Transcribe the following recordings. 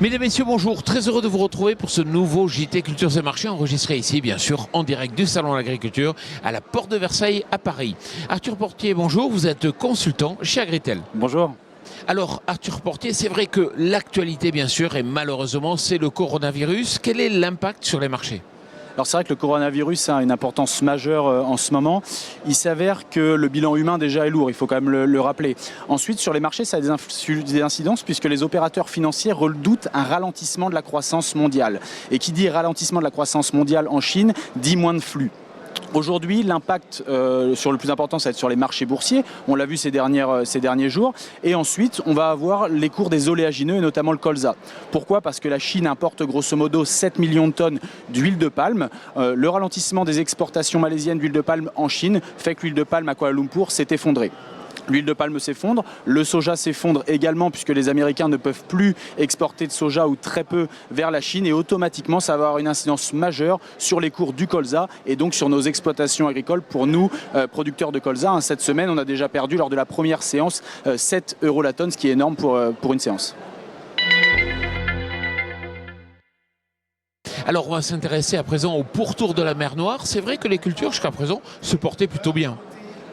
Mesdames, Messieurs, bonjour. Très heureux de vous retrouver pour ce nouveau JT Cultures et Marchés enregistré ici, bien sûr, en direct du Salon de l'Agriculture à la Porte de Versailles à Paris. Arthur Portier, bonjour. Vous êtes consultant chez Agritel. Bonjour. Alors, Arthur Portier, c'est vrai que l'actualité, bien sûr, et malheureusement, c'est le coronavirus. Quel est l'impact sur les marchés ? Alors c'est vrai que le coronavirus a une importance majeure en ce moment. Il s'avère que le bilan humain déjà est lourd, il faut quand même le rappeler. Ensuite, sur les marchés, ça a des incidences puisque les opérateurs financiers redoutent un ralentissement de la croissance mondiale. Et qui dit ralentissement de la croissance mondiale en Chine, dit moins de flux. Aujourd'hui, l'impact sur le plus important, ça va être sur les marchés boursiers. On l'a vu ces derniers jours. Et ensuite, on va avoir les cours des oléagineux et notamment le colza. Pourquoi ? Parce que la Chine importe grosso modo 7 millions de tonnes d'huile de palme. Le ralentissement des exportations malaisiennes d'huile de palme en Chine fait que l'huile de palme à Kuala Lumpur s'est effondrée. L'huile de palme s'effondre, le soja s'effondre également puisque les Américains ne peuvent plus exporter de soja ou très peu vers la Chine et automatiquement ça va avoir une incidence majeure sur les cours du colza et donc sur nos exploitations agricoles pour nous producteurs de colza. Cette semaine on a déjà perdu lors de la première séance 7 € la tonne, ce qui est énorme pour une séance. Alors on va s'intéresser à présent au pourtour de la mer Noire. C'est vrai que les cultures jusqu'à présent se portaient plutôt bien.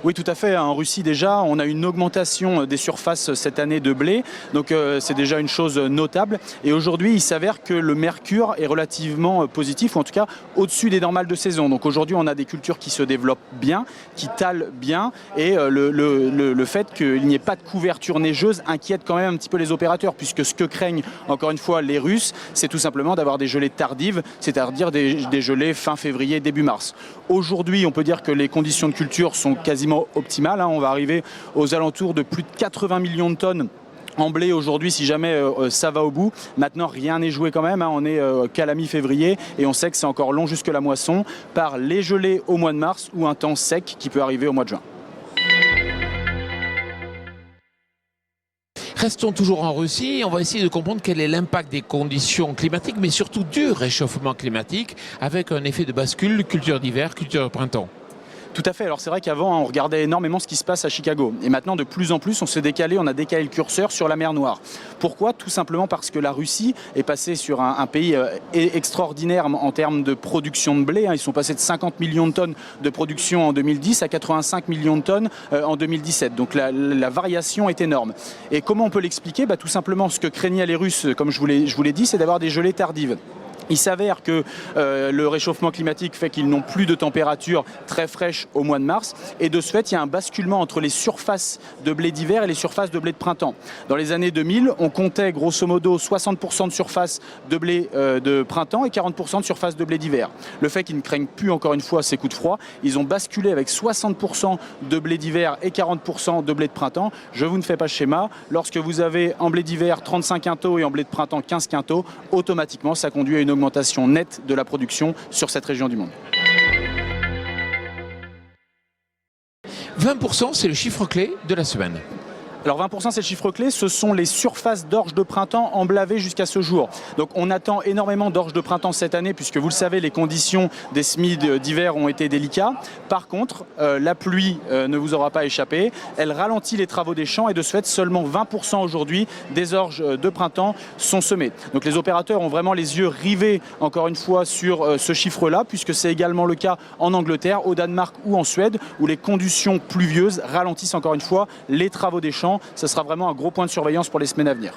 Oui, tout à fait. En Russie, déjà, on a une augmentation des surfaces cette année de blé. Donc, c'est déjà une chose notable. Et aujourd'hui, il s'avère que le mercure est relativement positif, ou en tout cas au-dessus des normales de saison. Donc, aujourd'hui, on a des cultures qui se développent bien, qui talent bien. Et le fait qu'il n'y ait pas de couverture neigeuse inquiète quand même un petit peu les opérateurs, puisque ce que craignent, encore une fois, les Russes, c'est tout simplement d'avoir des gelées tardives, c'est-à-dire des gelées fin février, début mars. Aujourd'hui, on peut dire que les conditions de culture sont quasiment optimale. On va arriver aux alentours de plus de 80 millions de tonnes en blé aujourd'hui si jamais ça va au bout. Maintenant, rien n'est joué quand même. On est qu'à la mi-février et on sait que c'est encore long jusque la moisson par les gelées au mois de mars ou un temps sec qui peut arriver au mois de juin. Restons toujours en Russie, on va essayer de comprendre quel est l'impact des conditions climatiques, mais surtout du réchauffement climatique, avec un effet de bascule, culture d'hiver, culture de printemps. Tout à fait. Alors c'est vrai qu'avant, on regardait énormément ce qui se passe à Chicago. Et maintenant, de plus en plus, on a décalé le curseur sur la mer Noire. Pourquoi ? Tout simplement parce que la Russie est passée sur un pays extraordinaire en termes de production de blé. Ils sont passés de 50 millions de tonnes de production en 2010 à 85 millions de tonnes en 2017. Donc la variation est énorme. Et comment on peut l'expliquer ? Tout simplement, ce que craignaient les Russes, comme je vous l'ai dit, c'est d'avoir des gelées tardives. Il s'avère que le réchauffement climatique fait qu'ils n'ont plus de température très fraîche au mois de mars et de ce fait, il y a un basculement entre les surfaces de blé d'hiver et les surfaces de blé de printemps. Dans les années 2000, on comptait grosso modo 60% de surface de blé de printemps et 40% de surface de blé d'hiver. Le fait qu'ils ne craignent plus encore une fois ces coups de froid, ils ont basculé avec 60% de blé d'hiver et 40% de blé de printemps. Je vous ne fais pas le schéma. Lorsque vous avez en blé d'hiver 35 quintaux et en blé de printemps 15 quintaux, automatiquement ça conduit à une augmentation nette de la production sur cette région du monde. 20%, c'est le chiffre clé de la semaine. Alors 20% c'est le chiffre clé, ce sont les surfaces d'orge de printemps emblavées jusqu'à ce jour. Donc on attend énormément d'orge de printemps cette année puisque vous le savez les conditions des semis d'hiver ont été délicates. Par contre la pluie ne vous aura pas échappé, elle ralentit les travaux des champs et de ce fait seulement 20% aujourd'hui des orges de printemps sont semées. Donc les opérateurs ont vraiment les yeux rivés encore une fois sur ce chiffre-là puisque c'est également le cas en Angleterre, au Danemark ou en Suède où les conditions pluvieuses ralentissent encore une fois les travaux des champs. Ce sera vraiment un gros point de surveillance pour les semaines à venir.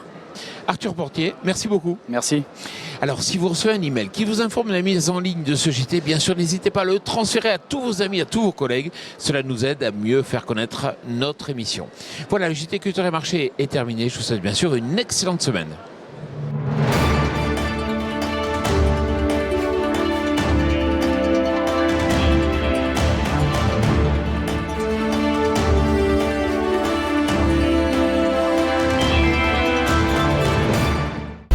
Arthur Portier, merci beaucoup. Merci. Alors, si vous recevez un email qui vous informe de la mise en ligne de ce JT, bien sûr, n'hésitez pas à le transférer à tous vos amis, à tous vos collègues. Cela nous aide à mieux faire connaître notre émission. Voilà, le JT Culture et Marché est terminé. Je vous souhaite bien sûr une excellente semaine.